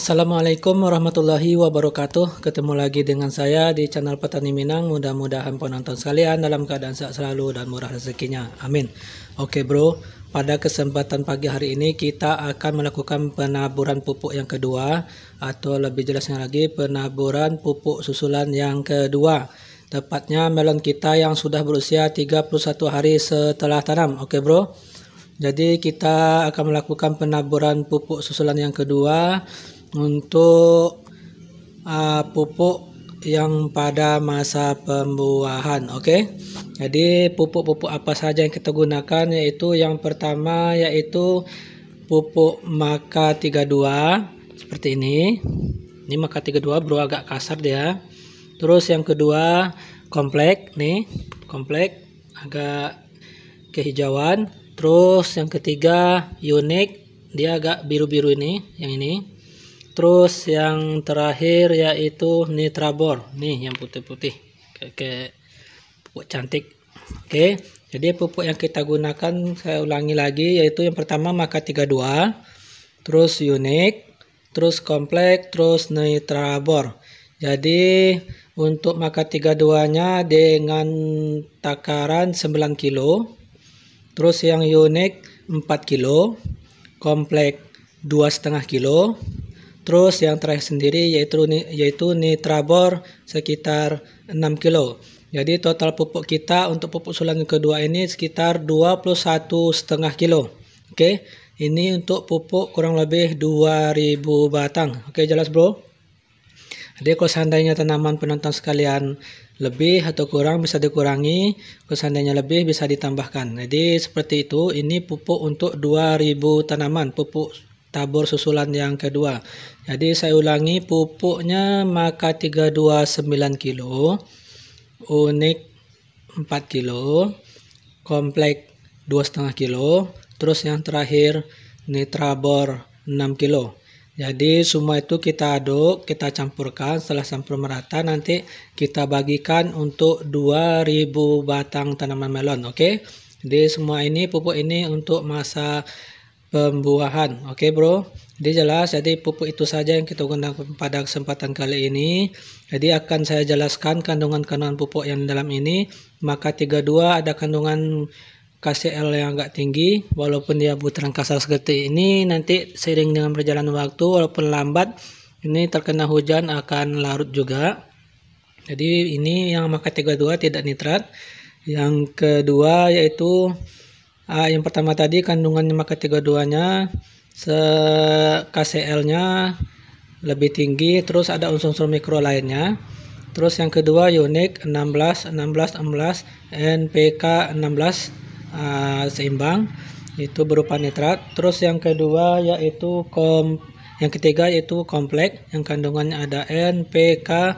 Assalamualaikum warahmatullahi wabarakatuh. Ketemu lagi dengan saya di channel Petani Minang. Mudah-mudahan penonton sekalian dalam keadaan sehat selalu dan murah rezekinya. Amin. Oke bro, pada kesempatan pagi hari ini kita akan melakukan penaburan pupuk yang kedua, atau lebih jelasnya lagi penaburan pupuk susulan yang kedua. Tepatnya melon kita yang sudah berusia 31 hari setelah tanam. Oke bro. Jadi kita akan melakukan penaburan pupuk susulan yang kedua untuk pupuk yang pada masa pembuahan. Oke. Jadi pupuk-pupuk apa saja yang kita gunakan, yaitu yang pertama yaitu pupuk Maka 32 seperti ini. Ini Maka 32 bro, agak kasar dia. Terus yang kedua komplek nih, komplek agak kehijauan. Terus yang ketiga unik, dia agak biru-biru ini, yang ini. Terus yang terakhir yaitu Nitrabor, nih yang putih-putih, kayak pupuk cantik. Oke, jadi pupuk yang kita gunakan saya ulangi lagi, yaitu yang pertama Maka 32, terus unik, terus komplek, terus Nitrabor. Jadi untuk Maka 32-nya dengan takaran 9 kilo. Terus yang unik 4 kilo, komplek 2,5 kilo. Terus yang terakhir sendiri yaitu Nitrabor sekitar 6 kilo. Jadi total pupuk kita untuk pupuk susulan kedua ini sekitar 21,5 kilo. Oke, ini untuk pupuk kurang lebih 2000 batang. Oke, jelas bro? Jadi kalau seandainya tanaman penonton sekalian lebih atau kurang bisa dikurangi, kalau seandainya lebih bisa ditambahkan. Jadi seperti itu, ini pupuk untuk 2000 tanaman, pupuk tabur susulan yang kedua. Jadi saya ulangi, pupuknya Maka 32 9 kilo, unik 4 kilo, komplek 2,5 kilo, terus yang terakhir Nitrabor 6 kilo. Jadi semua itu kita aduk, kita campurkan. Setelah campur merata nanti kita bagikan untuk 2000 batang tanaman melon. Oke. Jadi semua ini pupuk ini untuk masa pembuahan. Oke bro. Jadi jelas, jadi pupuk itu saja yang kita gunakan pada kesempatan kali ini. Jadi akan saya jelaskan kandungan-kandungan pupuk yang dalam ini. Maka 32 ada kandungan KCl yang agak tinggi, walaupun dia butiran kasar seperti ini, nanti seiring dengan berjalan waktu walaupun lambat ini terkena hujan akan larut juga. Jadi ini yang Maka 32 tidak nitrat. Yang kedua yaitu yang pertama tadi kandungannya Maka 32 nya KCl nya lebih tinggi, terus ada unsur-unsur mikro lainnya. Terus yang kedua unik 16 NPK 16 seimbang, itu berupa nitrat. Terus yang kedua yaitu yang ketiga yaitu komplek, yang kandungannya ada N, PK,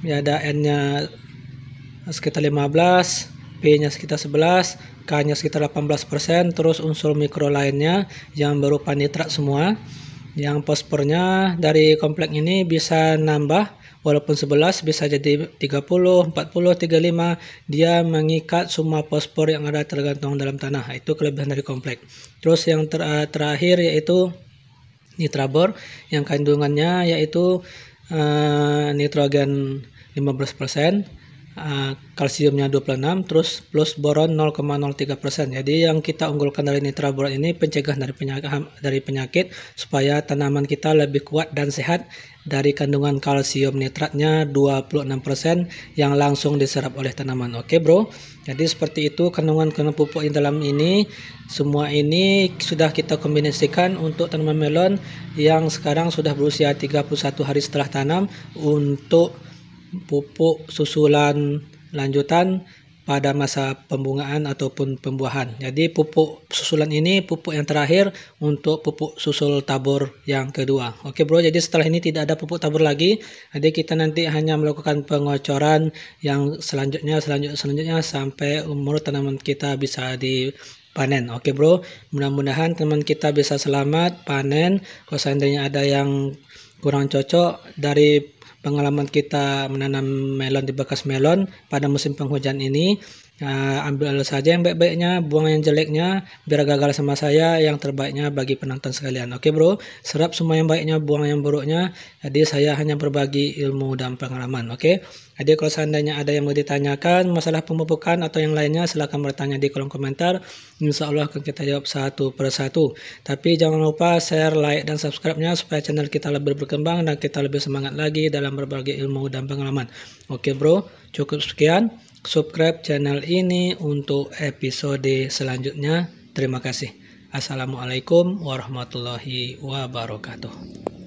ya ada N-nya sekitar 15, P-nya sekitar 11, K-nya sekitar 18%, terus unsur mikro lainnya yang berupa nitrat semua. Yang fosfornya dari komplek ini bisa nambah, walaupun 11 bisa jadi 30, 40, 35. Dia mengikat semua fosfor yang ada tergantung dalam tanah. Itu kelebihan dari komplek. Terus yang terakhir yaitu Nitrabor, yang kandungannya yaitu nitrogen 15%, kalsiumnya 26, terus plus boron 0,03%. Jadi yang kita unggulkan dari Nitrabor ini pencegahan dari penyakit supaya tanaman kita lebih kuat dan sehat. Dari kandungan kalsium nitratnya 26% yang langsung diserap oleh tanaman. Oke bro, jadi seperti itu kandungan pupuk di dalam ini. Semua ini sudah kita kombinasikan untuk tanaman melon yang sekarang sudah berusia 31 hari setelah tanam untuk pupuk susulan lanjutan pada masa pembungaan ataupun pembuahan. Jadi pupuk susulan ini pupuk yang terakhir untuk pupuk susul tabur yang kedua. Oke bro, jadi setelah ini tidak ada pupuk tabur lagi. Jadi kita nanti hanya melakukan pengocoran yang selanjutnya sampai umur tanaman kita bisa dipanen. Oke bro, mudah-mudahan teman kita bisa selamat panen. Kalau seandainya ada yang kurang cocok dari pengalaman kita menanam melon di bekas melon pada musim penghujan ini, Ambil saja yang baik-baiknya, buang yang jeleknya, biar gagal sama saya, yang terbaiknya bagi penonton sekalian. Oke bro, serap semua yang baiknya, buang yang buruknya. Jadi saya hanya berbagi ilmu dan pengalaman. Oke, jadi kalau seandainya ada yang mau ditanyakan masalah pemupukan atau yang lainnya, silahkan bertanya di kolom komentar. Insya Allah akan kita jawab satu persatu. Tapi jangan lupa share, like, dan subscribe-nya supaya channel kita lebih berkembang dan kita lebih semangat lagi dalam berbagi ilmu dan pengalaman. Oke bro, cukup sekian. Subscribe channel ini untuk episode selanjutnya. Terima kasih. Assalamualaikum warahmatullahi wabarakatuh.